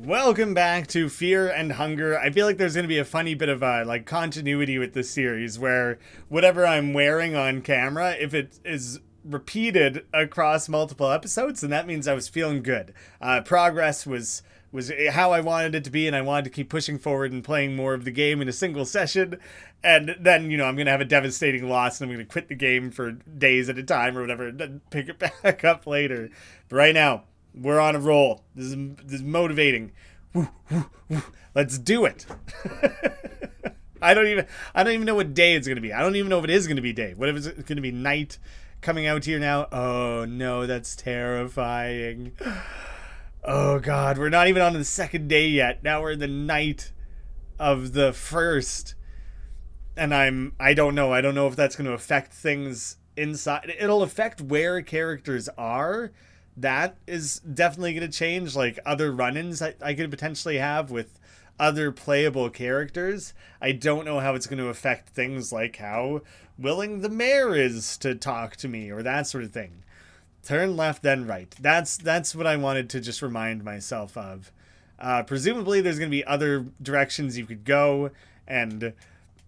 Welcome back to Fear and Hunger. I feel like there's going to be a funny bit of continuity with this series where whatever I'm wearing on camera, if it is repeated across multiple episodes, then that means I was feeling good. Progress was how I wanted it to be, and I wanted to keep pushing forward and playing more of the game in a single session. And then, I'm going to have a devastating loss, and I'm going to quit the game for days at a time or whatever, and then pick it back up later. But right now, we're on a roll. This is motivating. Woo, woo, woo. Let's do it. I don't even know what day it's gonna be. I don't even know if it is gonna be day. What if it's gonna be night coming out here now? Oh no, that's terrifying. Oh god, we're not even on the second day yet. Now we're in the night of the first. And I don't know. I don't know if that's gonna affect things inside. It'll affect where characters are. That is definitely going to change, like other run-ins I could potentially have with other playable characters. I don't know how it's going to affect things like how willing the mayor is to talk to me or that sort of thing. Turn left, then right. That's what I wanted to just remind myself of. Presumably there's going to be other directions you could go and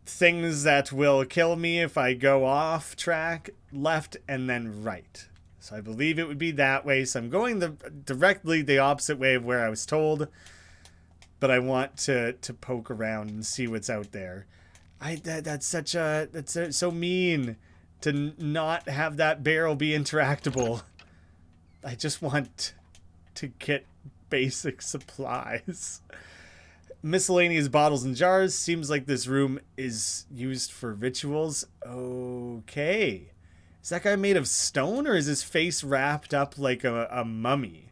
things that will kill me if I go off track, left, and then right. So I believe it would be that way. So I'm going directly the opposite way of where I was told. But I want to poke around and see what's out there. That's so mean to not have that barrel be interactable. I just want to get basic supplies. Miscellaneous bottles and jars. Seems like this room is used for rituals. Okay. Is that guy made of stone, or is his face wrapped up like a mummy?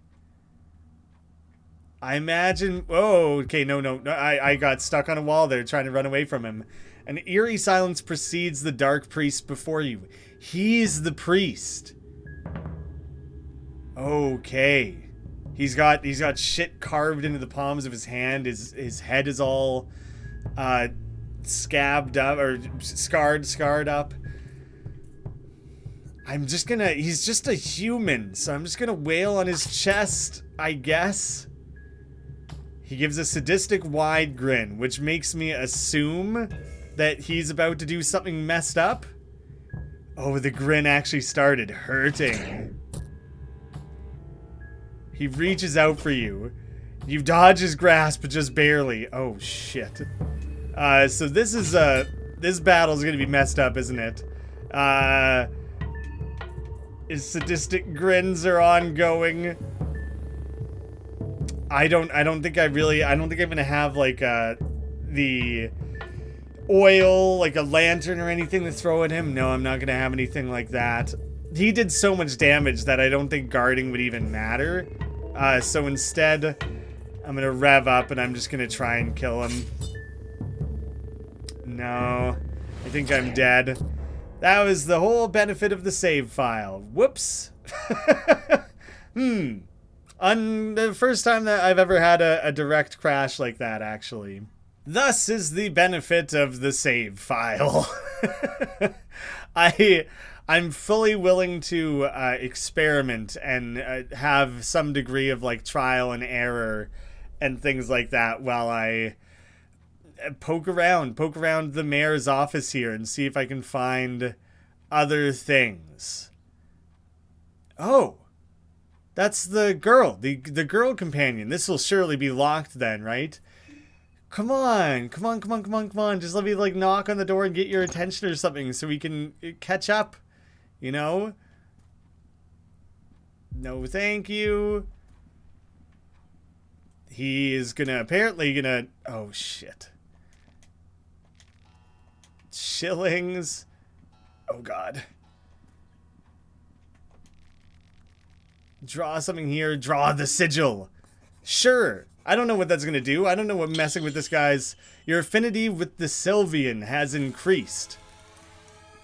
I imagine... Oh, okay, no. I got stuck on a wall there trying to run away from him. An eerie silence precedes the dark priest before you. He's the priest. Okay. He's got shit carved into the palms of his hand. His head is all scabbed up, or scarred up. He's just a human, so I'm just gonna wail on his chest, I guess. He gives a sadistic wide grin, which makes me assume that he's about to do something messed up. Oh, the grin actually started hurting. He reaches out for you. You dodge his grasp, but just barely. Oh, shit. So this battle's gonna be messed up, isn't it? His sadistic grins are ongoing. I don't think I'm gonna have like the oil, like a lantern or anything to throw at him. No, I'm not gonna have anything like that. He did so much damage that I don't think guarding would even matter. So instead, I'm gonna rev up and I'm just gonna try and kill him. No, I think I'm dead. That was the whole benefit of the save file. Whoops. The first time that I've ever had a direct crash like that, actually. Thus is the benefit of the save file. I'm fully willing to experiment and have some degree of like trial and error and things like that while I poke around the mayor's office here and see if I can find other things. Oh, that's the girl, the girl companion. This will surely be locked then, right? Come on. Just let me like knock on the door and get your attention or something so we can catch up, you know? No, thank you. He is apparently gonna, oh shit. Shillings. Oh god. Draw something here. Draw the sigil. Sure. I don't know what that's gonna do. I don't know what messing with this guy's... Your affinity with the Sylvian has increased.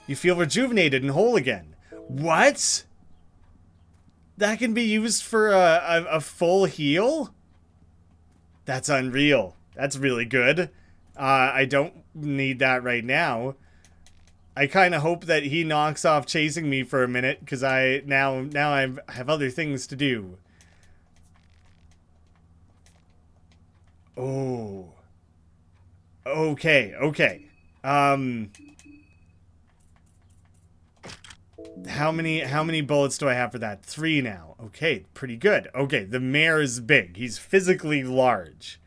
You feel rejuvenated and whole again. What? That can be used for a full heal? That's unreal. That's really good. I don't need that right now. I kind of hope that he knocks off chasing me for a minute, because now I have other things to do. Oh. Okay, okay. How many bullets do I have for that? 3 now. Okay, pretty good. Okay, the mare is big. He's physically large.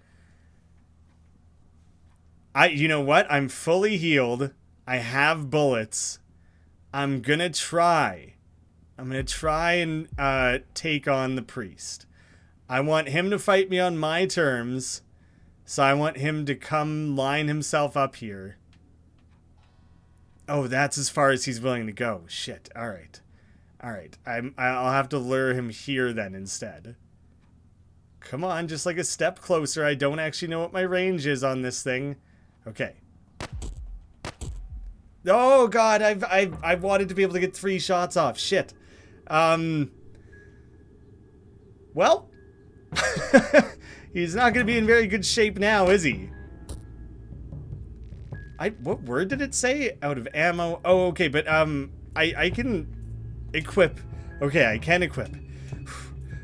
You know what? I'm fully healed. I have bullets. I'm gonna try. I'm gonna try and take on the priest. I want him to fight me on my terms. So I want him to come line himself up here. Oh, that's as far as he's willing to go. Shit. All right. All right. I'll have to lure him here then instead. Come on, just like a step closer. I don't actually know what my range is on this thing. Okay. Oh god, I've wanted to be able to get 3 shots off. Shit. Well, he's not going to be in very good shape now, is he? What word did it say? Out of ammo. Oh, okay, but I can equip. Okay, I can equip.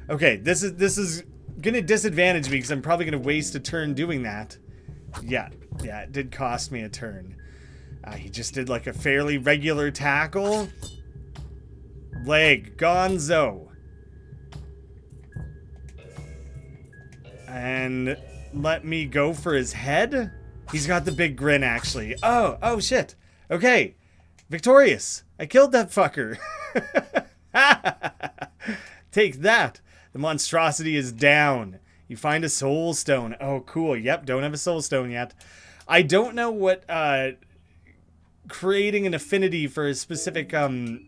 Okay, this is gonna disadvantage me because I'm probably gonna waste a turn doing that. Yeah, it did cost me a turn. He just did like a fairly regular tackle. Leg, gonzo. And let me go for his head. He's got the big grin, actually. Oh shit. Okay. Victorious. I killed that fucker. Take that. The monstrosity is down. You find a soul stone. Oh, cool. Yep, don't have a soul stone yet. I don't know what creating an affinity for a specific God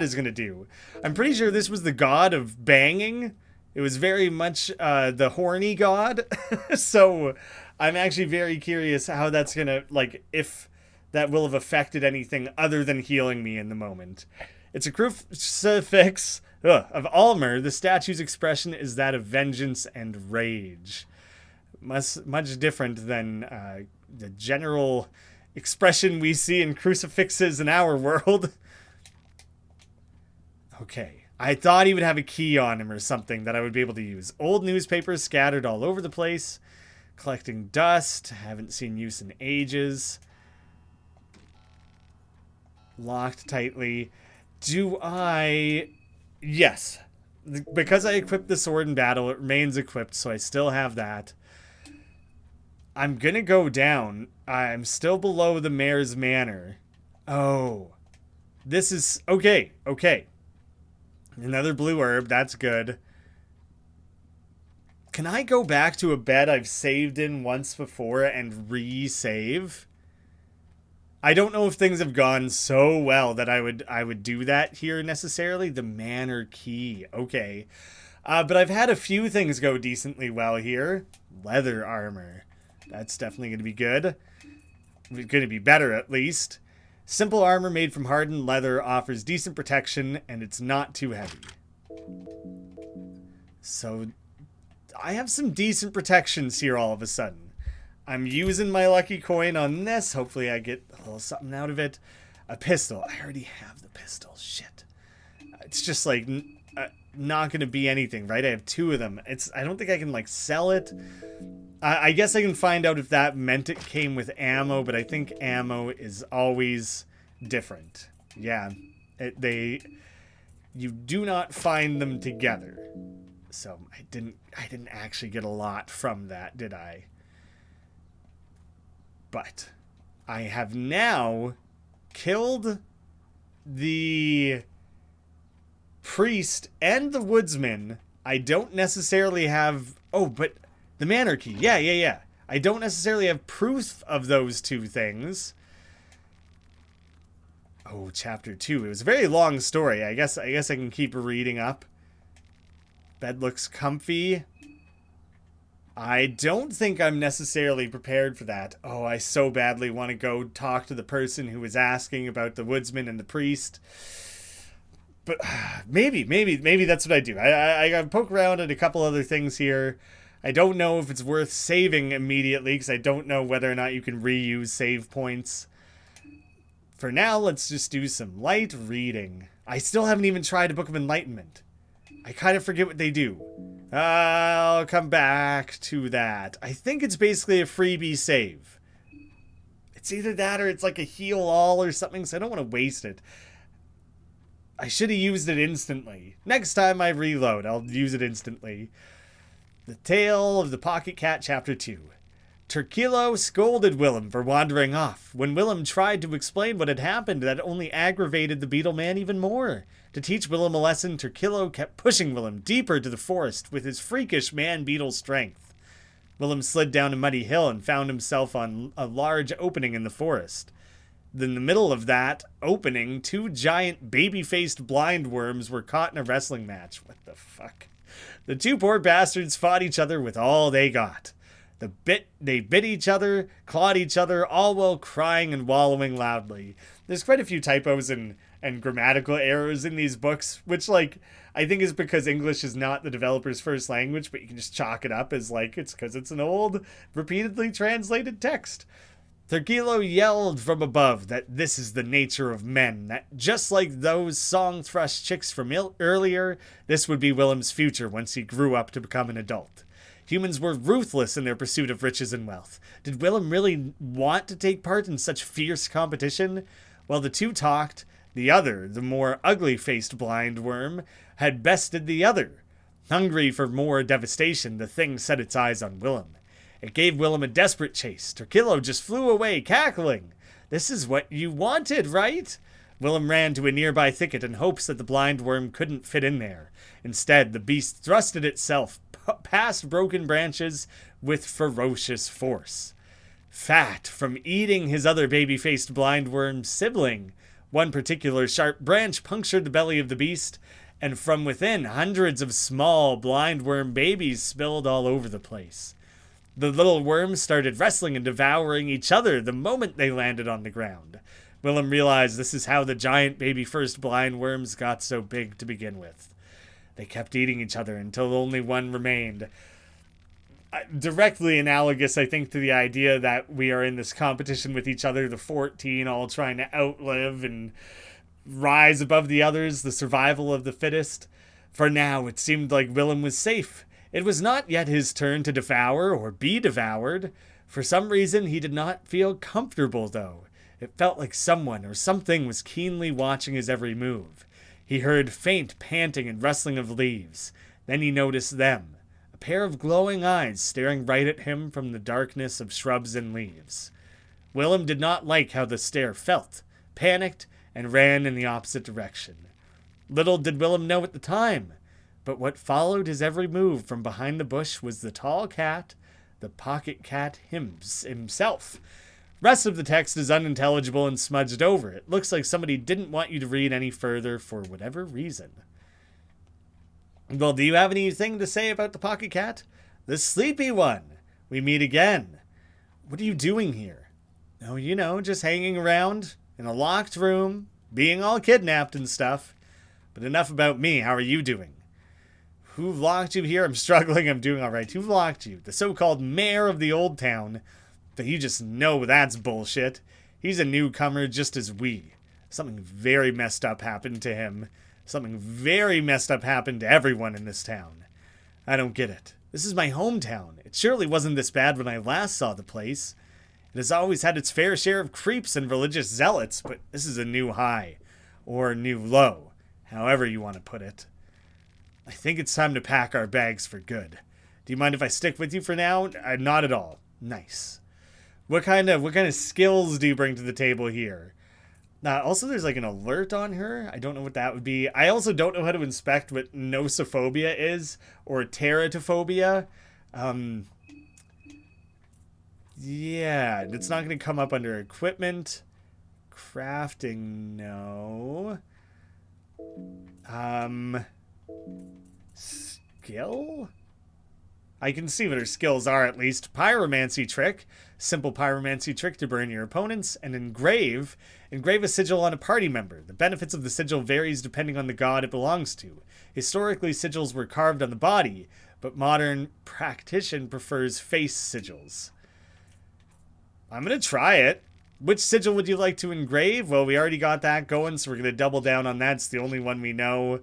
is going to do. I'm pretty sure this was the god of banging. It was very much the horny god. So I'm actually very curious how that's going to, like, if that will have affected anything other than healing me in the moment. It's a crucifix of Almer. The statue's expression is that of vengeance and rage. Much different than the general expression we see in crucifixes in our world. Okay. I thought he would have a key on him or something that I would be able to use. Old newspapers scattered all over the place. Collecting dust. Haven't seen use in ages. Locked tightly. Do I... Yes. Because I equipped the sword in battle, it remains equipped, so I still have that. I'm gonna go down. I'm still below the mayor's manor. Oh. This is... Okay, okay. Another blue herb, that's good. Can I go back to a bed I've saved in once before and re-save? I don't know if things have gone so well that I would do that here necessarily. The manor key, okay. But I've had a few things go decently well here. Leather armor. That's definitely going to be good. It's going to be better, at least. Simple armor made from hardened leather offers decent protection, and it's not too heavy. So, I have some decent protections here all of a sudden. I'm using my lucky coin on this. Hopefully I get a little something out of it. A pistol. I already have the pistol. Shit. It's just like not going to be anything, right? I have 2 of them. I don't think I can like sell it. I guess I can find out if that meant it came with ammo, but I think ammo is always different. Yeah. You do not find them together. So I didn't actually get a lot from that, did I? But I have now killed the priest and the woodsman. I don't necessarily have... Oh, but the manor key. Yeah. I don't necessarily have proof of those 2 things. Oh, chapter 2. It was a very long story. I guess I can keep reading up. Bed looks comfy. I don't think I'm necessarily prepared for that. Oh, I so badly want to go talk to the person who was asking about the woodsman and the priest. But maybe that's what I do. I got to poke around at a couple other things here. I don't know if it's worth saving immediately because I don't know whether or not you can reuse save points. For now, let's just do some light reading. I still haven't even tried a Book of Enlightenment. I kind of forget what they do. I'll come back to that. I think it's basically a freebie save. It's either that or it's like a heal all or something, so I don't want to waste it. I should have used it instantly. Next time I reload, I'll use it instantly. The Tale of the Pocket Cat, Chapter 2. Terkilo scolded Willem for wandering off. When Willem tried to explain what had happened, that only aggravated the beetle man even more. To teach Willem a lesson, Terkilo kept pushing Willem deeper to the forest with his freakish man-beetle strength. Willem slid down a muddy hill and found himself on a large opening in the forest. In the middle of that opening, two giant baby-faced blind worms were caught in a wrestling match. What the fuck? The two poor bastards fought each other with all they got. They bit each other, clawed each other, all while crying and wallowing loudly. There's quite a few typos and grammatical errors in these books, which, like, I think is because English is not the developer's first language, but you can just chalk it up as, like, it's because it's an old, repeatedly translated text. Terkilo yelled from above that this is the nature of men, that just like those song thrush chicks from earlier, this would be Willem's future once he grew up to become an adult. Humans were ruthless in their pursuit of riches and wealth. Did Willem really want to take part in such fierce competition? While the two talked, the other, the more ugly-faced blind worm, had bested the other. Hungry for more devastation, the thing set its eyes on Willem. It gave Willem a desperate chase. Terkilo just flew away, cackling. This is what you wanted, right? Willem ran to a nearby thicket in hopes that the blind worm couldn't fit in there. Instead, the beast thrusted itself past broken branches with ferocious force. Fat from eating his other baby-faced blind worm sibling, one particular sharp branch punctured the belly of the beast, and from within, hundreds of small blind worm babies spilled all over the place. The little worms started wrestling and devouring each other the moment they landed on the ground. Willem realized this is how the giant baby-first blind worms got so big to begin with. They kept eating each other until only one remained. Directly analogous, I think, to the idea that we are in this competition with each other, the 14 all trying to outlive and rise above the others, the survival of the fittest. For now, it seemed like Willem was safe. It was not yet his turn to devour or be devoured. For some reason, he did not feel comfortable, though. It felt like someone or something was keenly watching his every move. He heard faint panting and rustling of leaves. Then he noticed them, a pair of glowing eyes staring right at him from the darkness of shrubs and leaves. Willem did not like how the stare felt, panicked, and ran in the opposite direction. Little did Willem know at the time, but what followed his every move from behind the bush was the tall cat, the pocket cat himself. Rest of the text is unintelligible and smudged over. It looks like somebody didn't want you to read any further for whatever reason. Well, do you have anything to say about the pocket cat? The sleepy one. We meet again. What are you doing here? Oh, you know, just hanging around in a locked room, being all kidnapped and stuff. But enough about me. How are you doing? Who locked you here? I'm struggling. I'm doing all right. Who locked you? The so-called mayor of the old town. But you just know that's bullshit. He's a newcomer just as we. Something very messed up happened to him. Something very messed up happened to everyone in this town. I don't get it. This is my hometown. It surely wasn't this bad when I last saw the place. It has always had its fair share of creeps and religious zealots, but this is a new high. Or new low. However you want to put it. I think it's time to pack our bags for good. Do you mind if I stick with you for now? Not at all. Nice. What kind of skills do you bring to the table here? Also, there's like an alert on her. I don't know what that would be. I also don't know how to inspect what nosophobia is or teratophobia. Yeah, it's not going to come up under equipment. Crafting, no. Skill? I can see what her skills are, at least. Pyromancy trick. Simple pyromancy trick to burn your opponents. And engrave. Engrave a sigil on a party member. The benefits of the sigil varies depending on the god it belongs to. Historically, sigils were carved on the body, but modern practitioner prefers face sigils. I'm going to try it. Which sigil would you like to engrave? Well, we already got that going, so we're going to double down on that. It's the only one we know.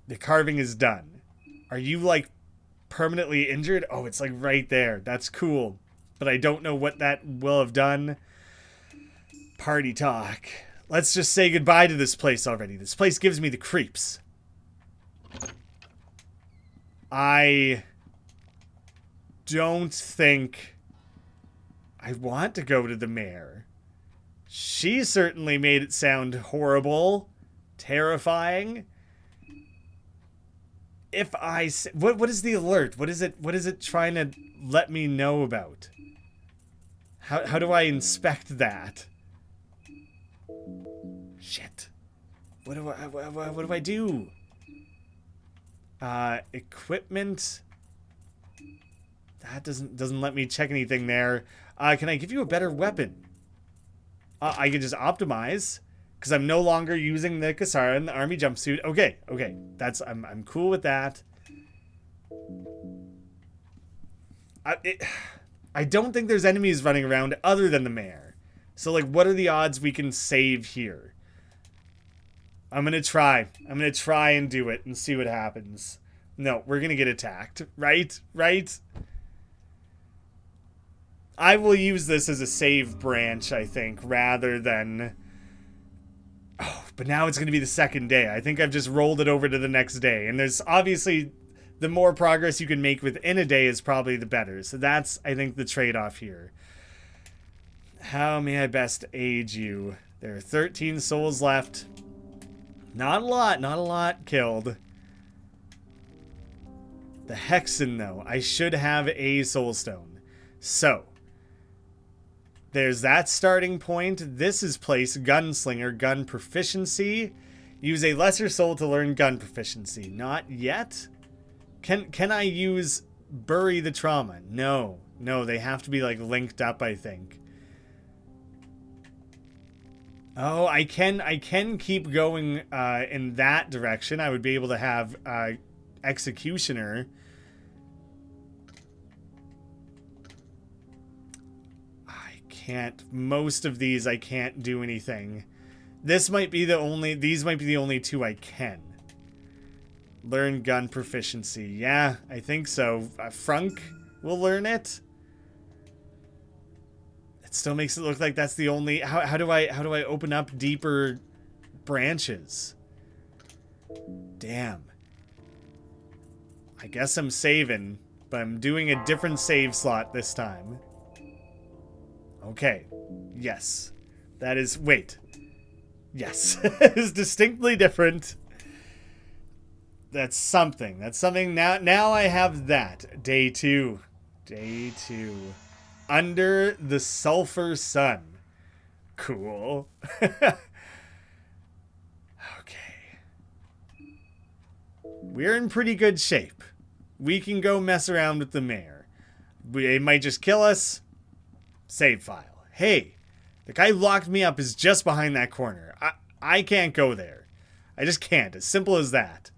The carving is done. Are you, like, permanently injured? Oh, it's, like, right there. That's cool. But I don't know what that will have done. Party talk. Let's just say goodbye to this place already. This place gives me the creeps. I don't think I want to go to the mayor. She certainly made it sound horrible, terrifying. If I what is the alert? What is it trying to let me know about? How do I inspect that? Shit. What do I do? Equipment. That doesn't let me check anything there. Can I give you a better weapon? I can just optimize because I'm no longer using the Kasara and the army jumpsuit. Okay. That's I'm cool with that. I don't think there's enemies running around other than the mayor. So, like, what are the odds we can save here? I'm gonna try. I'm gonna try and do it and see what happens. No, we're gonna get attacked. Right? I will use this as a save branch, I think, rather than... Oh, but now it's gonna be the second day. I think I've just rolled it over to the next day. And there's obviously... The more progress you can make within a day is probably the better. So that's, I think, the trade-off here. How may I best aid you? There are 13 souls left. Not a lot killed. The Hexen, though. I should have a soulstone. So, there's that starting point. This is place Gunslinger, gun proficiency. Use a lesser soul to learn gun proficiency. Not yet. Can I use bury the trauma? No, they have to be like linked up, I think. Oh, I can keep going in that direction. I would be able to have Executioner. I can't. Most of these I can't do anything. These might be the only two I can. Learn gun proficiency. Yeah, I think so. Frunk will learn it. It still makes it look like that's the only... How do I open up deeper branches? Damn. I guess I'm saving, but I'm doing a different save slot this time. Okay. Yes. That is... Wait. Yes. It is distinctly different. That's something. Now I have that. Day 2. Under the sulfur sun. Cool. Okay. We're in pretty good shape. We can go mess around with the mayor. It might just kill us. Save file. Hey, the guy who locked me up is just behind that corner. I can't go there. I just can't. As simple as that.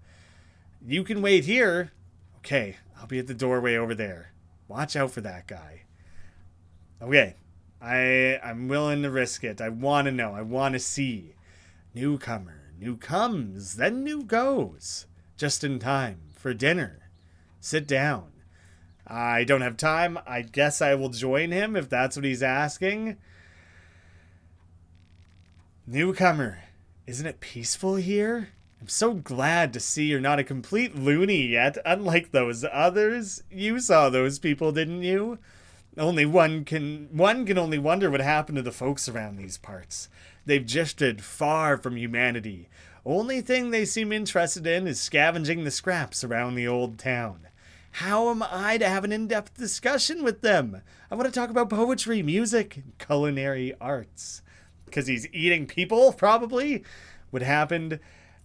You can wait here. Okay, I'll be at the doorway over there. Watch out for that guy. Okay, I'm willing to risk it. I want to know. I want to see. Newcomer. New comes, then new goes. Just in time for dinner. Sit down. I don't have time. I guess I will join him if that's what he's asking. Newcomer. Isn't it peaceful here? I'm so glad to see you're not a complete loony yet, unlike those others. You saw those people, didn't you? Only one can only wonder what happened to the folks around these parts. They've drifted far from humanity. Only thing they seem interested in is scavenging the scraps around the old town. How am I to have an in-depth discussion with them? I want to talk about poetry, music, and culinary arts. Because he's eating people, probably? What happened?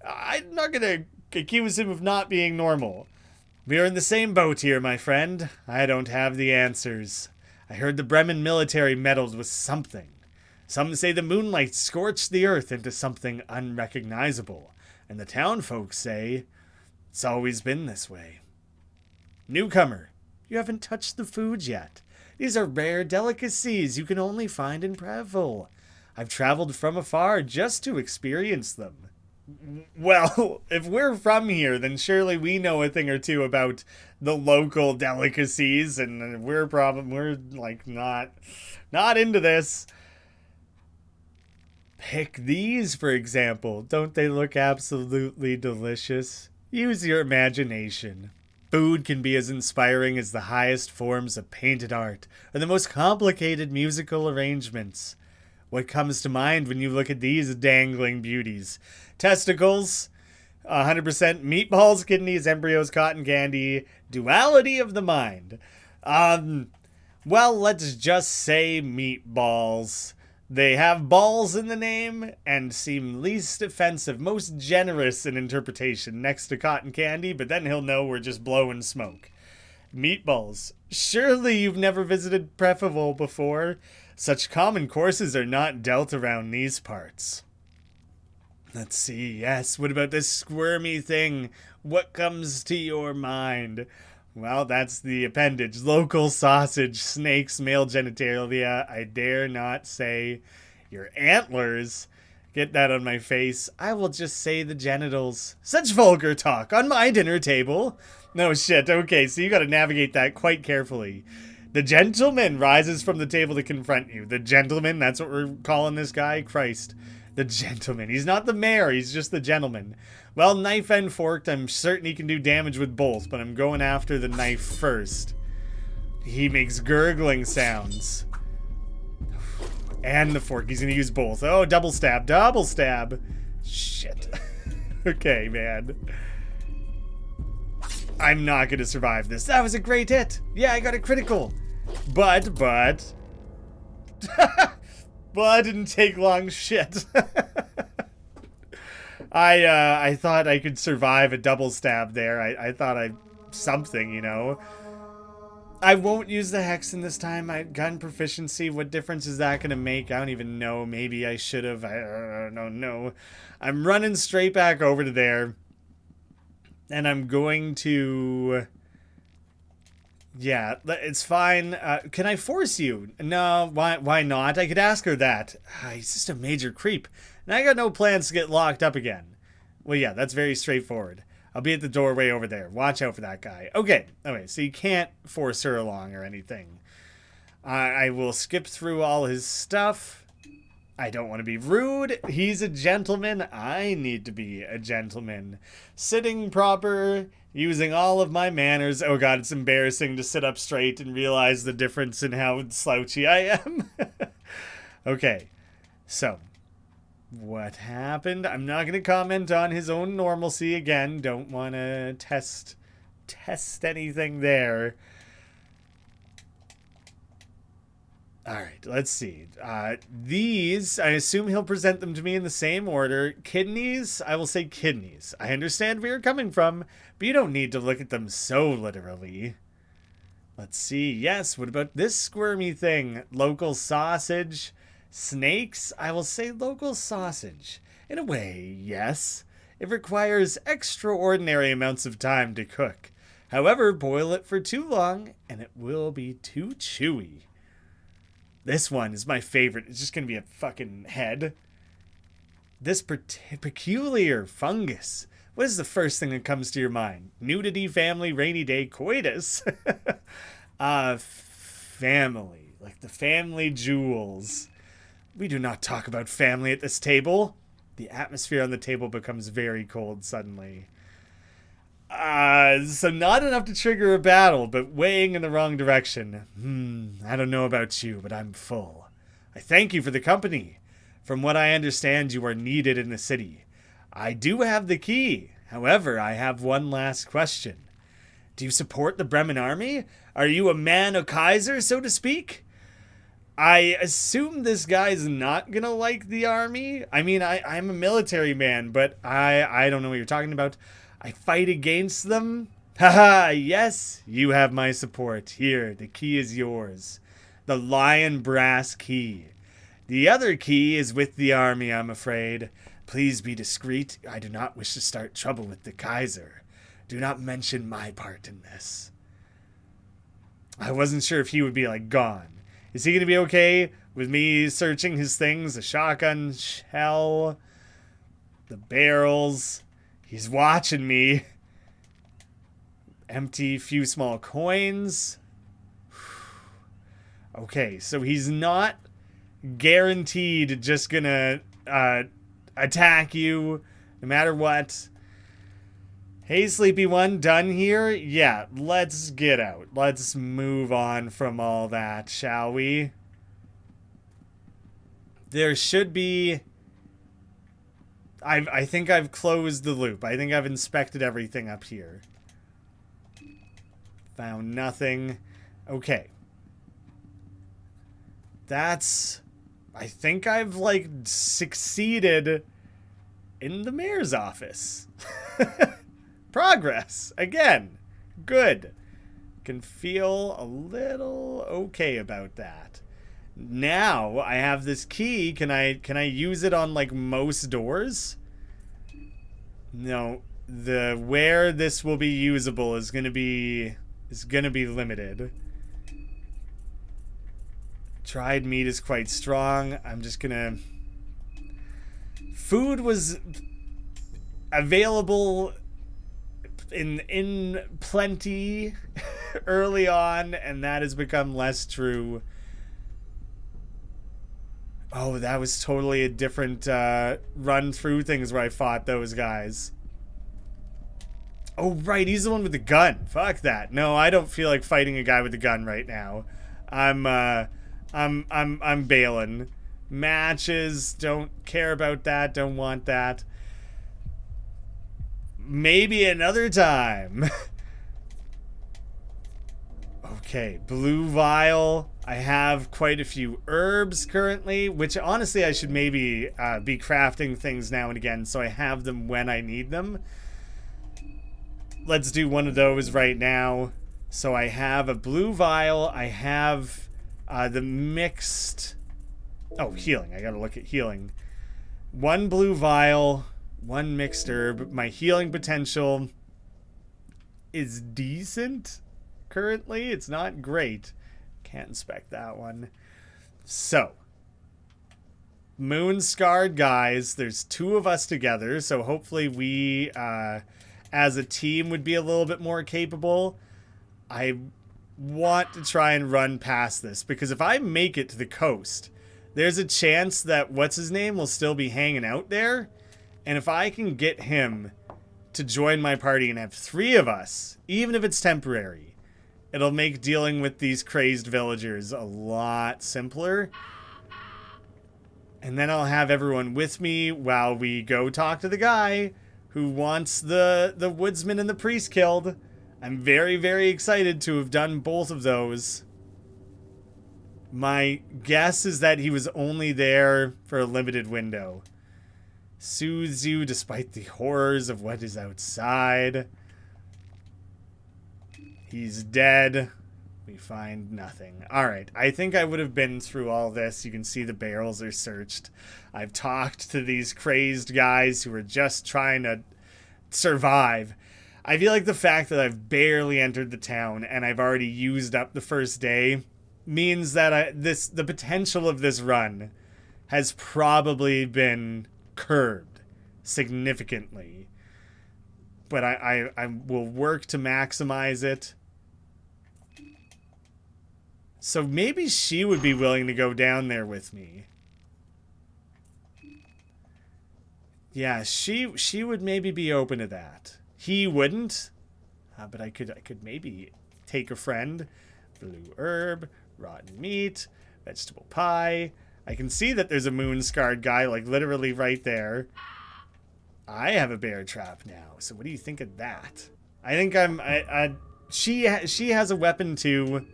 I'm not going to accuse him of not being normal. We're in the same boat here, my friend. I don't have the answers. I heard the Bremen military meddled with something. Some say the moonlight scorched the earth into something unrecognizable. And the town folks say it's always been this way. Newcomer, you haven't touched the food yet. These are rare delicacies you can only find in Prehevil. I've traveled from afar just to experience them. Well, if we're from here, then surely we know a thing or two about the local delicacies, and we're like not into this. Pick these, for example. Don't they look absolutely delicious? Use your imagination. Food can be as inspiring as the highest forms of painted art or the most complicated musical arrangements. What comes to mind when you look at these dangling beauties? Testicles, 100% meatballs, kidneys, embryos, cotton candy, duality of the mind. Well, let's just say meatballs. They have balls in the name and seem least offensive, most generous in interpretation next to cotton candy, but then he'll know we're just blowing smoke. Meatballs. Surely you've never visited Prehevil before. Such common courses are not dealt around these parts. Let's see. Yes, what about this squirmy thing? What comes to your mind? Well, that's the appendage. Local sausage, snakes, male genitalia. I dare not say your antlers. Get that on my face. I will just say the genitals. Such vulgar talk on my dinner table. No shit. Okay, so you gotta navigate that quite carefully. The gentleman rises from the table to confront you. The gentleman, that's what we're calling this guy? Christ. The gentleman. He's not the mayor, he's just the gentleman. Well, knife and forked, I'm certain he can do damage with both, but I'm going after the knife first. He makes gurgling sounds. And the fork, he's gonna use both. Oh, double stab, double stab. Shit. Okay, man. I'm not gonna survive this. That was a great hit. Yeah, I got a critical. But. Well, I didn't take long shit. I thought I could survive a double stab there. I thought I'd something, you know. I won't use the Hexen this time. I gun proficiency. What difference is that gonna make? I don't even know. Maybe I should have. I don't know. I'm running straight back over to there. And I'm going to... Yeah, it's fine. Can I force you? No, why not? I could ask her that. He's just a major creep. And I got no plans to get locked up again. Well, yeah, that's very straightforward. I'll be at the doorway over there. Watch out for that guy. Okay, so you can't force her along or anything. I will skip through all his stuff. I don't want to be rude. He's a gentleman. I need to be a gentleman. Sitting proper, using all of my manners. Oh god, it's embarrassing to sit up straight and realize the difference in how slouchy I am. Okay, so what happened? I'm not going to comment on his own normalcy again. Don't want to test anything there. Alright, let's see. These, I assume he'll present them to me in the same order. Kidneys, I will say kidneys. I understand where you're coming from, but you don't need to look at them so literally. Let's see. Yes, what about this squirmy thing? Local sausage. Snakes, I will say local sausage. In a way, yes. It requires extraordinary amounts of time to cook. However, boil it for too long, and it will be too chewy. This one is my favorite. It's just going to be a fucking head. This peculiar fungus. What is the first thing that comes to your mind? Nudity, family, rainy day, coitus. Family. Like the family jewels. We do not talk about family at this table. The atmosphere on the table becomes very cold suddenly. So not enough to trigger a battle, but weighing in the wrong direction. I don't know about you, but I'm full. I thank you for the company. From what I understand, you are needed in the city. I do have the key. However, I have one last question. Do you support the Bremen army? Are you a man of Kaiser, so to speak? I assume this guy's not gonna like the army. I mean, I'm a military man, but I don't know what you're talking about. I fight against them? Haha, yes, you have my support. Here, the key is yours. The lion brass key. The other key is with the army, I'm afraid. Please be discreet. I do not wish to start trouble with the Kaiser. Do not mention my part in this. I wasn't sure if he would be, like, gone. Is he going to be okay with me searching his things? A shotgun shell? The barrels. He's watching me. Empty few small coins. Okay, so he's not guaranteed just gonna attack you no matter what. Hey, sleepy one, done here? Yeah, let's get out. Let's move on from all that, shall we? There should be... I think I've closed the loop. I think I've inspected everything up here. Found nothing. Okay. That's... I think I've, like, succeeded in the mayor's office. Progress. Again. Good. Can feel a little okay about that. Now I have this key. Can I use it on, like, most doors? No. The where this will be usable is gonna be limited. Dried meat is quite strong. I'm just gonna... Food was available in plenty early on, and that has become less true. Oh, that was totally a different run through things where I fought those guys. Oh, right, he's the one with the gun. Fuck that. No, I don't feel like fighting a guy with a gun right now. I'm bailing. Matches, don't care about that, don't want that. Maybe another time. Okay, blue vial. I have quite a few herbs currently, which honestly I should maybe be crafting things now and again so I have them when I need them. Let's do one of those right now. So I have a blue vial. I have the mixed... Oh, healing. I gotta look at healing. One blue vial, one mixed herb. My healing potential is decent currently. It's not great. Can't inspect that one. So, moon scarred guys. There's two of us together, so hopefully we, as a team, would be a little bit more capable. I want to try and run past this, because if I make it to the coast, there's a chance that what's-his-name will still be hanging out there. And if I can get him to join my party and have three of us, even if it's temporary, it'll make dealing with these crazed villagers a lot simpler. And then I'll have everyone with me while we go talk to the guy who wants the woodsman and the priest killed. I'm very, very excited to have done both of those. My guess is that he was only there for a limited window. Soothes you despite the horrors of what is outside. He's dead. We find nothing. Alright, I think I would have been through all this. You can see the barrels are searched. I've talked to these crazed guys who are just trying to survive. I feel like the fact that I've barely entered the town and I've already used up the first day means that the potential of this run has probably been curbed significantly. But I will work to maximize it. So maybe she would be willing to go down there with me. Yeah, she would maybe be open to that. He wouldn't. But I could maybe take a friend. Blue herb, rotten meat, vegetable pie. I can see that there's a moon-scarred guy, like, literally right there. I have a bear trap now, so what do you think of that? I think she has a weapon too,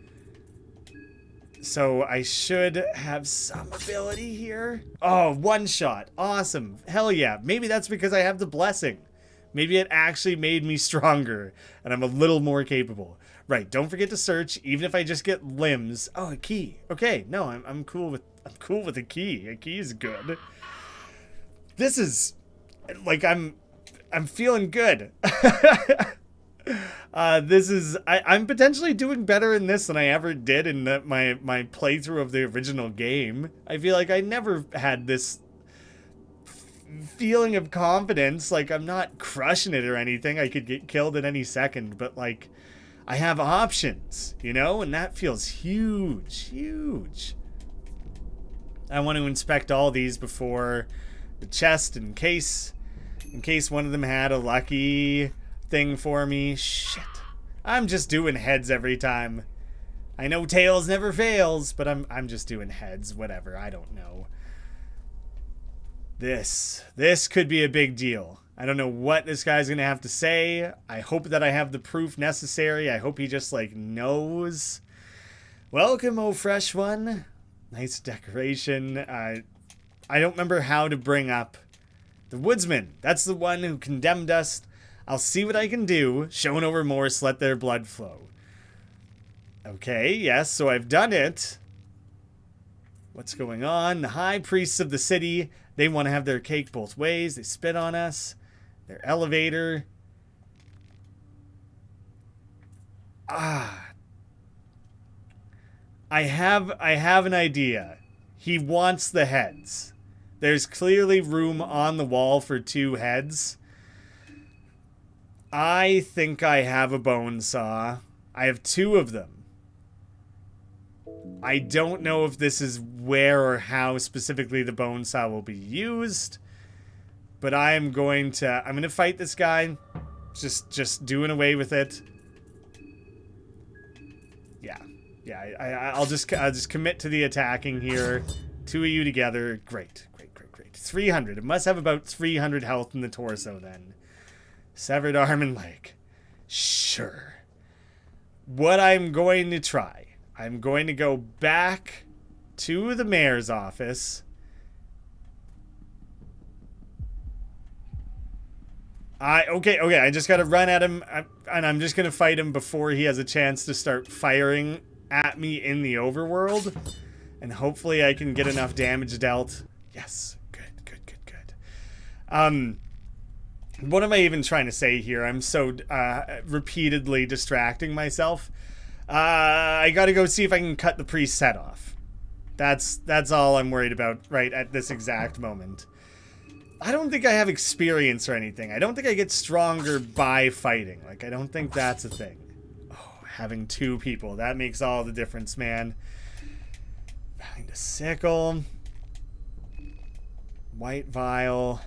so I should have some ability here. Oh, one shot. Awesome. Hell yeah. Maybe that's because I have the blessing. Maybe it actually made me stronger, and I'm a little more capable. Right, don't forget to search, even if I just get limbs. Oh, a key. Okay, no, I'm cool with a key. A key is good. This is like I'm feeling good. I'm potentially doing better in this than I ever did in my playthrough of the original game. I feel like I never had this feeling of confidence. Like, I'm not crushing it or anything. I could get killed at any second, but like, I have options, you know? And that feels huge, huge. I want to inspect all these before the chest in case one of them had a lucky thing for me. Shit. I'm just doing heads every time. I know tails never fails, but I'm just doing heads, whatever. I don't know. This could be a big deal. I don't know what this guy's gonna have to say. I hope that I have the proof necessary. I hope he just like knows. Welcome, oh fresh one. Nice decoration. I don't remember how to bring up the woodsman. That's the one who condemned us. I'll see what I can do. Show no remorse, let their blood flow. Okay, yes, so I've done it. What's going on? The high priests of the city, they want to have their cake both ways. They spit on us. Their elevator. I have an idea. He wants the heads. There's clearly room on the wall for 2 heads. I think I have a bone saw. I have 2 of them. I don't know if this is where or how specifically the bone saw will be used, but I'm going to fight this guy. Just doing away with it. Yeah, I'll just commit to the attacking here. 2 of you together. Great. 300. It must have about 300 health in the torso then. Severed arm and leg. Sure. What I'm going to try. I'm going to go back to the mayor's office. Okay, I just gotta run at him, and I'm just gonna fight him before he has a chance to start firing at me in the overworld. And hopefully I can get enough damage dealt. Yes, good. What am I even trying to say here? I'm so repeatedly distracting myself. I gotta go see if I can cut the priest's head off. That's all I'm worried about right at this exact moment. I don't think I have experience or anything. I don't think I get stronger by fighting. Like, I don't think that's a thing. Oh, having 2 people. That makes all the difference, man. Find a sickle. White vial.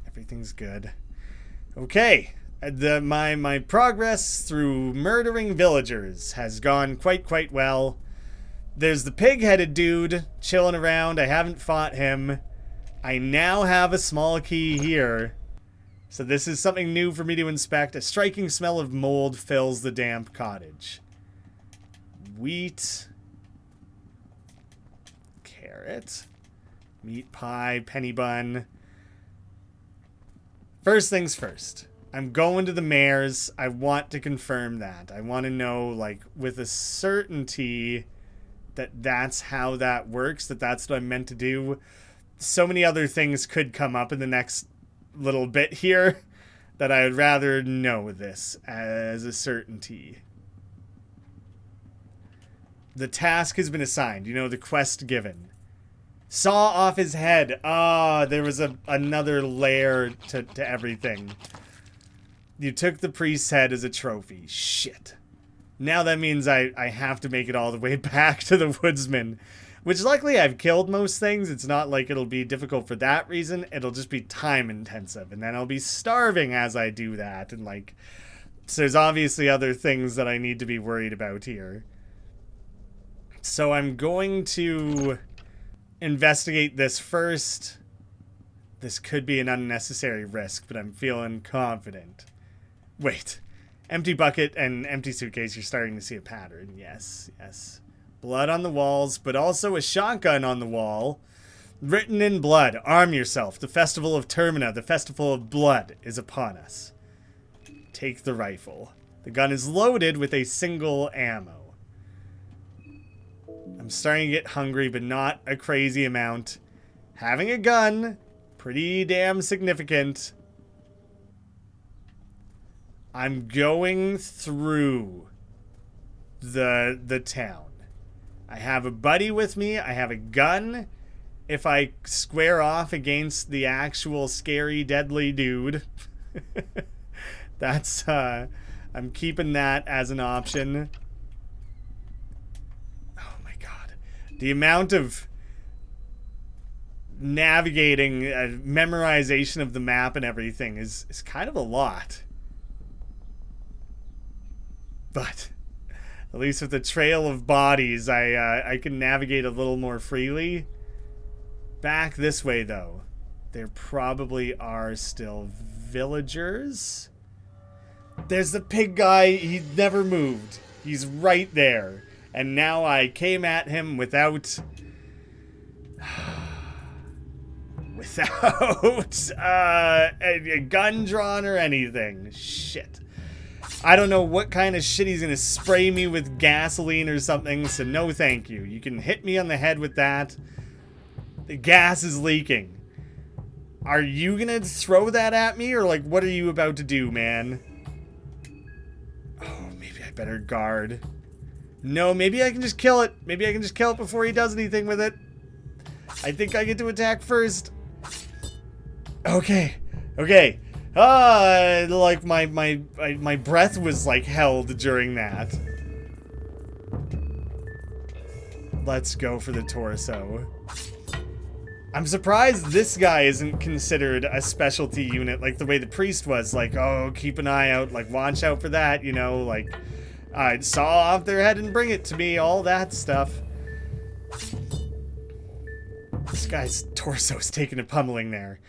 Everything's good. Okay. My progress through murdering villagers has gone quite well. There's the pig-headed dude chilling around. I haven't fought him. I now have a small key here. So this is something new for me to inspect. A striking smell of mold fills the damp cottage. Wheat. Carrot. Meat pie. Penny bun. First things first. I'm going to the mayor's. I want to confirm that. I want to know, like, with a certainty that that's how that works, that that's what I'm meant to do. So many other things could come up in the next little bit here that I would rather know this as a certainty. The task has been assigned. You know, the quest given. Saw off his head. There was another layer to everything. You took the priest's head as a trophy. Shit. Now that means I have to make it all the way back to the woodsman. Which, luckily, I've killed most things. It's not like it'll be difficult for that reason. It'll just be time-intensive. And then I'll be starving as I do that. And, like, so there's obviously other things that I need to be worried about here. So I'm going to investigate this first. This could be an unnecessary risk, but I'm feeling confident. Wait. Empty bucket and empty suitcase. You're starting to see a pattern. Yes. Blood on the walls, but also a shotgun on the wall. Written in blood, arm yourself. The festival of Termina, the festival of blood, is upon us. Take the rifle. The gun is loaded with a single ammo. I'm starting to get hungry, but not a crazy amount. Having a gun, pretty damn significant. I'm going through the town. I have a buddy with me. I have a gun. if I square off against the actual scary, deadly dude. That's, I'm keeping that as an option. Oh my god. The amount of navigating, memorization of the map and everything is kind of a lot. But at least with the trail of bodies, I can navigate a little more freely. Back this way, though. There probably are still villagers. There's the pig guy. He never moved. He's right there. And now I came at him without... without a gun drawn or anything. Shit. I don't know what kind of shit he's gonna spray me with gasoline or something, so no thank you. You can hit me on the head with that. The gas is leaking. Are you gonna throw that at me, or like, what are you about to do, man? Oh, maybe I better guard. No, maybe I can just kill it. Maybe I can just kill it before he does anything with it. I think I get to attack first. Okay. Okay. Like my breath was like held during that. Let's go for the torso. I'm surprised this guy isn't considered a specialty unit like the way the priest was. Like, oh, keep an eye out, like watch out for that, you know, like I'd saw off their head and bring it to me, all that stuff. This guy's torso's taking a pummeling there.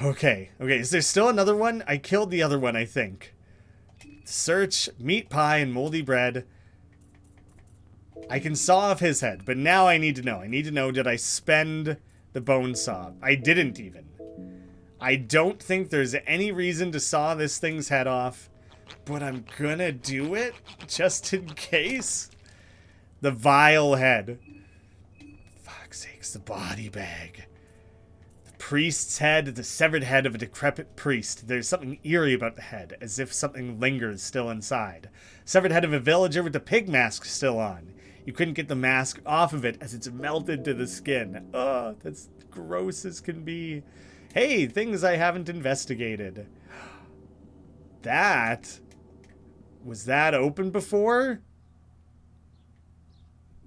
Okay, okay, is there still another one? I killed the other one, I think. Search, meat pie, and moldy bread. I can saw off his head, but now I need to know. I need to know, did I spend the bone saw? I didn't even. I don't think there's any reason to saw this thing's head off, but I'm gonna do it, just in case. The vile head. Fuck's sakes, the body bag. Priest's head, the severed head of a decrepit priest. There's something eerie about the head, as if something lingers still inside. Severed head of a villager with the pig mask still on. You couldn't get the mask off of it as it's melted to the skin. Oh, that's gross as can be. Hey, things I haven't investigated. That... Was that open before?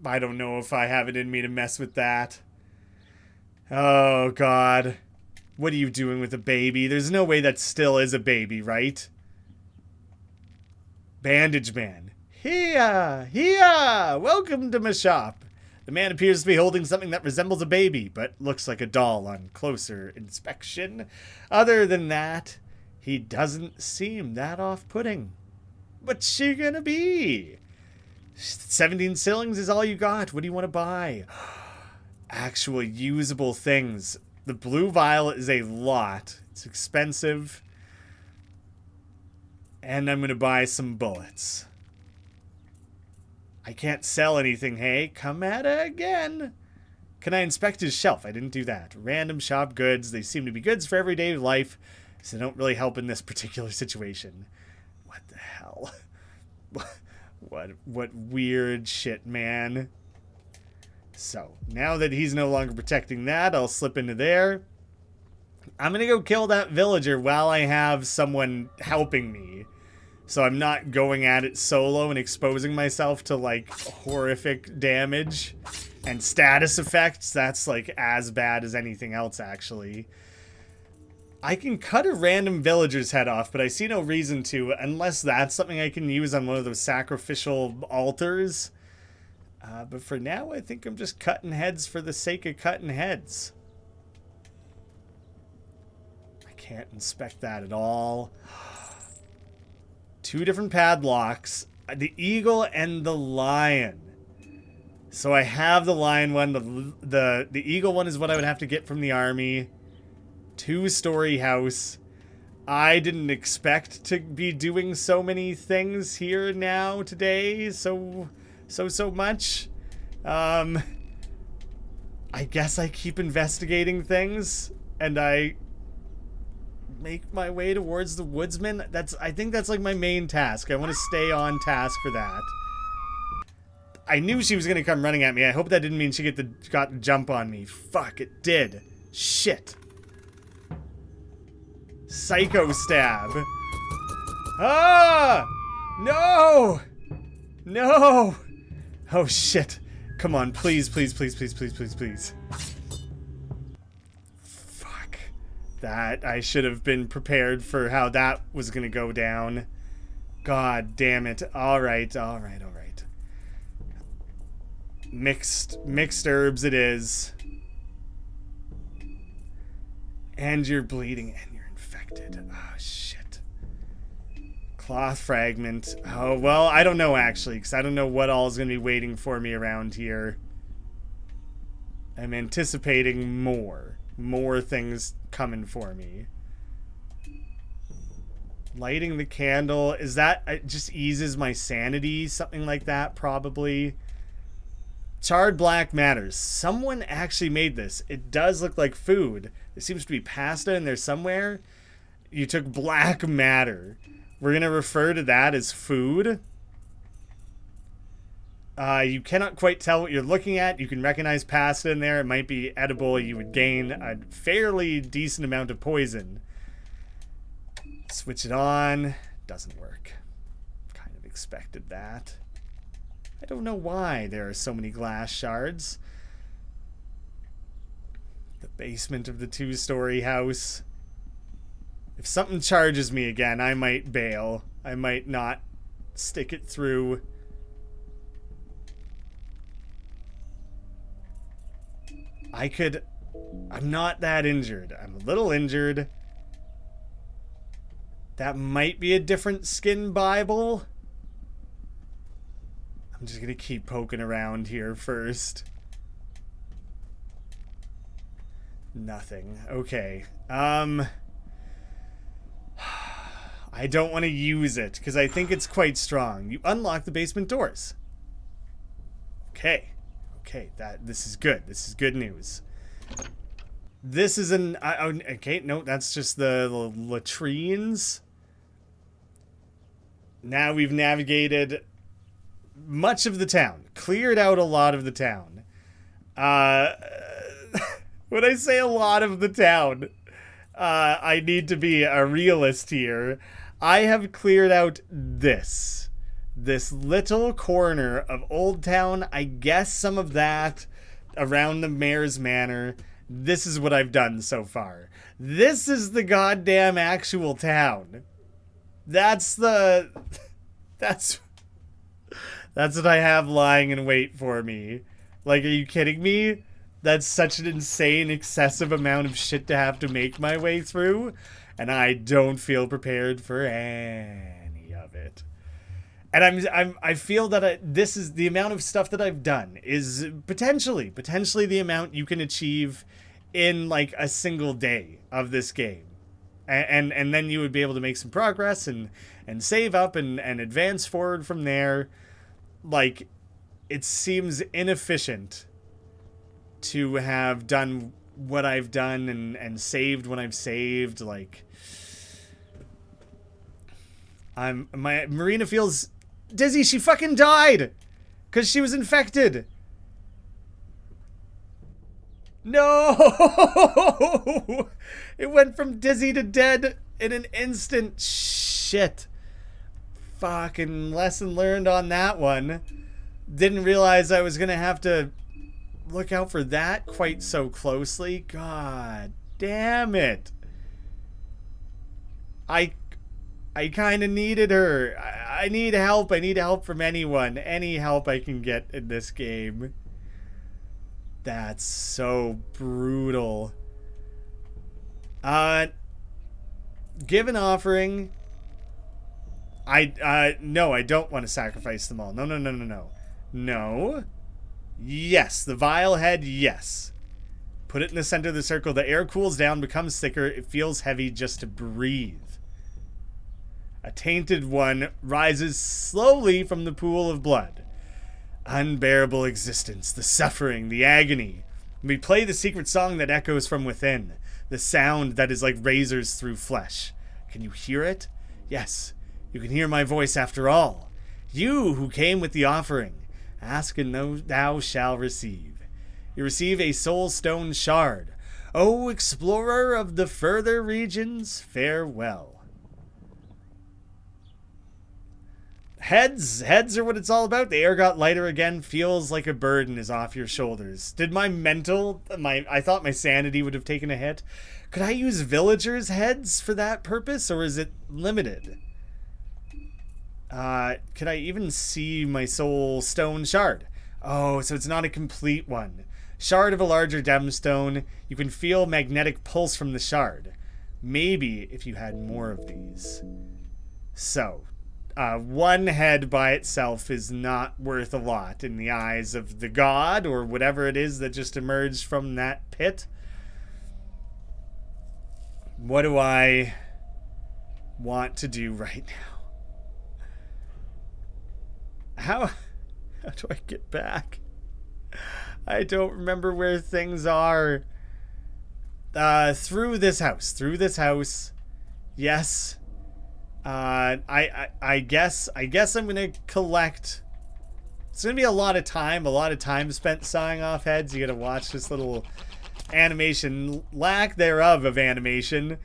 I don't know if I have it in me to mess with that. Oh, God. What are you doing with a baby? There's no way that still is a baby, right? Bandage man. Here! Here! Welcome to my shop. The man appears to be holding something that resembles a baby, but looks like a doll on closer inspection. Other than that, he doesn't seem that off-putting. What's she gonna be? 17 shillings is all you got. What do you want to buy? Actual usable things. The blue vial is a lot. It's expensive. And I'm going to buy some bullets. I can't sell anything, hey? Come at it again. Can I inspect his shelf? I didn't do that. Random shop goods. They seem to be goods for everyday life, so they don't really help in this particular situation. What the hell? What weird shit, man. So, now that he's no longer protecting that, I'll slip into there. I'm going to go kill that villager while I have someone helping me. So I'm not going at it solo and exposing myself to, like, horrific damage and status effects. That's, like, as bad as anything else, actually. I can cut a random villager's head off, but I see no reason to, unless that's something I can use on one of those sacrificial altars. But for now, I think I'm just cutting heads for the sake of cutting heads. I can't inspect that at all. 2 different padlocks. The eagle and the lion. So I have the lion one. The eagle one is what I would have to get from the army. 2-story house. I didn't expect to be doing so many things here now today. So much. I guess I keep investigating things and I make my way towards the woodsman. I think that's like my main task. I want to stay on task for that. I knew she was going to come running at me. I hope that didn't mean she got the jump on me. Fuck, it did. Shit. Psycho stab. Ah! No! No! Oh, shit. Come on, please, please, please, please, please, please, please. Fuck. That, I should have been prepared for how that was gonna go down. God damn it. Alright, alright, alright. Mixed herbs it is. And you're bleeding and you're infected. Oh, shit. Cloth fragment. Oh, well, I don't know, actually, because I don't know what all is going to be waiting for me around here. I'm anticipating more things coming for me. Lighting the candle. Is that... It just eases my sanity? Something like that, probably. Charred black matters. Someone actually made this. It does look like food. There seems to be pasta in there somewhere. You took black matter. We're going to refer to that as food. You cannot quite tell what you're looking at. You can recognize pasta in there. It might be edible. You would gain a fairly decent amount of poison. Switch it on. Doesn't work. Kind of expected that. I don't know why there are so many glass shards. The basement of the two-story house. If something charges me again, I might bail. I might not stick it through. I'm not that injured. I'm a little injured. That might be a different skin Bible. I'm just gonna keep poking around here first. Nothing. Okay. I don't want to use it because I think it's quite strong. You unlock the basement doors. Okay. Okay, this is good. This is good news. This is an... okay, no, that's just the latrines. Now we've navigated much of the town. Cleared out a lot of the town. When I say a lot of the town, I need to be a realist here. I have cleared out this little corner of Old Town. I guess some of that around the Mayor's Manor. This is what I've done so far. This is the goddamn actual town. That's what I have lying in wait for me. Like, are you kidding me? That's such an insane, excessive amount of shit to have to make my way through, and I don't feel prepared for any of it. And I feel that this is the amount of stuff that I've done is potentially the amount you can achieve in like a single day of this game, and then you would be able to make some progress and save up and advance forward from there. Like, it seems inefficient to have done what I've done and saved when I've saved. Like, my Marina feels dizzy. She fucking died because she was infected. No! It went from dizzy to dead in an instant. Shit. Fucking lesson learned on that one. Didn't realize I was gonna have to look out for that quite so closely. God damn it. I kind of needed her. I need help. I need help from anyone. Any help I can get in this game. That's so brutal. Give an offering. No, I don't want to sacrifice them all. No. No. Yes, the vial head, yes. Put it in the center of the circle. The air cools down, becomes thicker. It feels heavy just to breathe. A tainted one rises slowly from the pool of blood. Unbearable existence, the suffering, the agony. We play the secret song that echoes from within. The sound that is like razors through flesh. Can you hear it? Yes, you can hear my voice after all. You who came with the offering. Ask and thou shalt receive. You receive a soul stone shard. O explorer of the further regions, farewell. Heads are what it's all about. The air got lighter again. Feels like a burden is off your shoulders. Did my I thought my sanity would have taken a hit. Could I use villagers' heads for that purpose, or is it limited? Could I even see my soul stone shard? Oh, so it's not a complete one. Shard of a larger gemstone. You can feel magnetic pulse from the shard. Maybe if you had more of these. So, one head by itself is not worth a lot in the eyes of the god or whatever it is that just emerged from that pit. What do I want to do right now? How do I get back? I don't remember where things are. Through this house. Yes. I guess I'm gonna collect. It's gonna be a lot of time spent sawing off heads. You gotta watch this little animation, lack thereof of animation,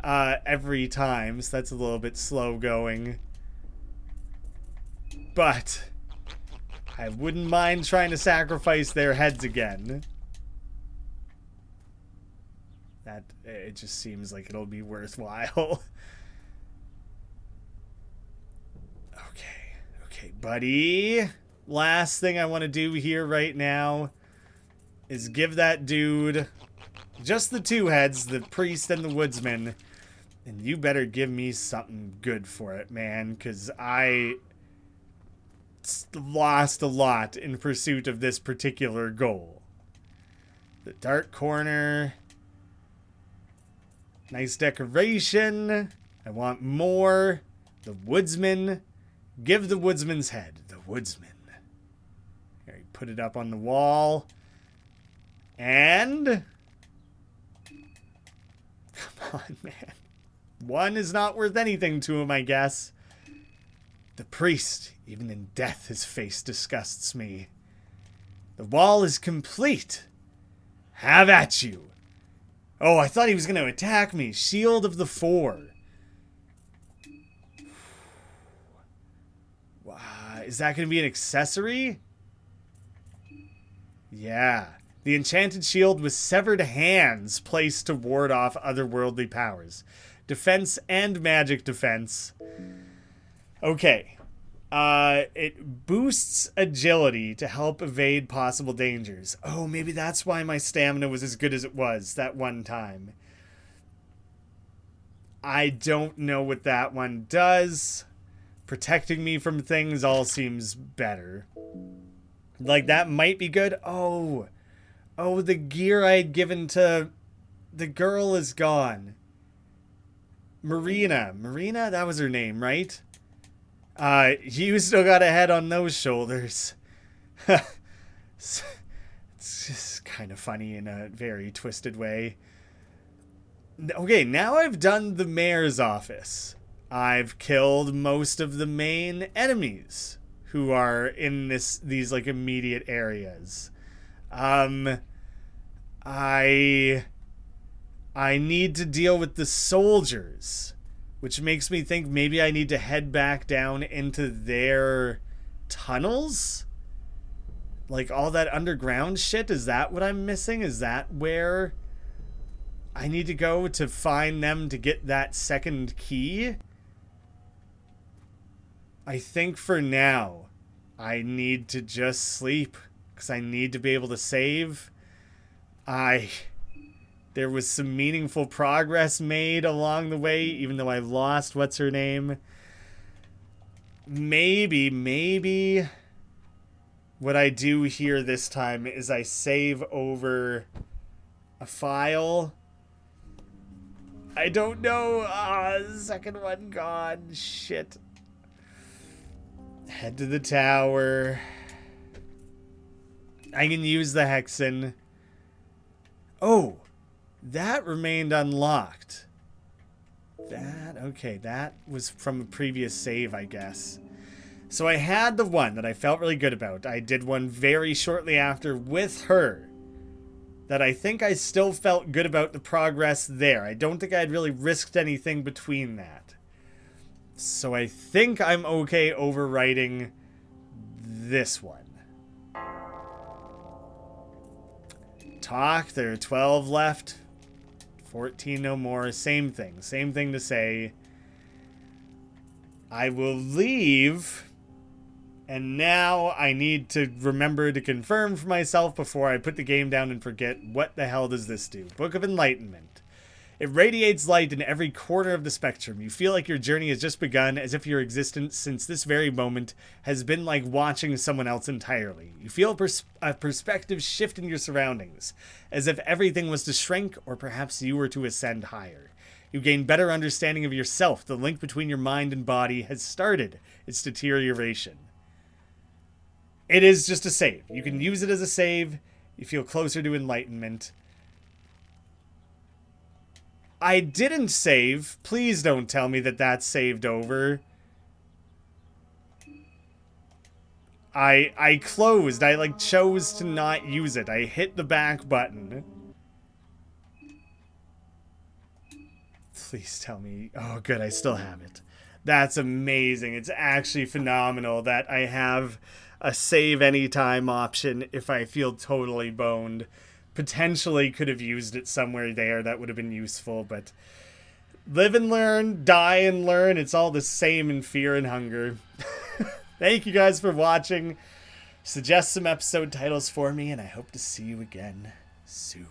every time. So that's a little bit slow going. But I wouldn't mind trying to sacrifice their heads again. It just seems like it'll be worthwhile. Okay, buddy. Last thing I want to do here right now is give that dude just the two heads, the priest and the woodsman. And you better give me something good for it, man, because I lost a lot in pursuit of this particular goal. The dark corner. Nice decoration. I want more. The woodsman. Give the woodsman's head. The woodsman. Here, put it up on the wall. And... come on, man. One is not worth anything to him, I guess. The priest, even in death, his face disgusts me. The wall is complete. Have at you. Oh, I thought he was going to attack me. Shield of the Four. Is that going to be an accessory? Yeah. The enchanted shield with severed hands placed to ward off otherworldly powers. Defense and magic defense. Okay. It boosts agility to help evade possible dangers. Oh, maybe that's why my stamina was as good as it was that one time. I don't know what that one does. Protecting me from things all seems better. Like, that might be good. Oh, the gear I had given to the girl is gone. Marina, that was her name, right? You still got a head on those shoulders. It's just kind of funny in a very twisted way. Okay, now I've done the mayor's office. I've killed most of the main enemies who are in these like immediate areas. I need to deal with the soldiers, which makes me think maybe I need to head back down into their tunnels? Like all that underground shit, is that what I'm missing? Is that where I need to go to find them to get that second key? I think for now, I need to just sleep because I need to be able to save. There was some meaningful progress made along the way, even though I lost what's her name. Maybe what I do here this time is I save over a file. I don't know. Second one gone. Shit. Head to the tower. I can use the hexen. Oh, that remained unlocked. That was from a previous save, I guess. So I had the one that I felt really good about. I did one very shortly after with her that I think I still felt good about the progress there. I don't think I'd really risked anything between that. So I think I'm okay overwriting this one. Talk, there are 12 left. 14 no more. Same thing to say. I will leave. And now I need to remember to confirm for myself before I put the game down and forget, what the hell does this do? Book of Enlightenment. It radiates light in every corner of the spectrum. You feel like your journey has just begun, as if your existence since this very moment has been like watching someone else entirely. You feel a perspective shift in your surroundings, as if everything was to shrink, or perhaps you were to ascend higher. You gain better understanding of yourself. The link between your mind and body has started its deterioration. It is just a save. You can use it as a save. You feel closer to enlightenment. I didn't save. Please don't tell me that that's saved over. I closed. I chose to not use it. I hit the back button. Please tell me. Oh, good. I still have it. That's amazing. It's actually phenomenal that I have a save anytime option if I feel totally boned. Potentially could have used it somewhere there that would have been useful, but live and learn, die and learn. It's all the same in Fear and Hunger. Thank you guys for watching. Suggest some episode titles for me, and I hope to see you again soon.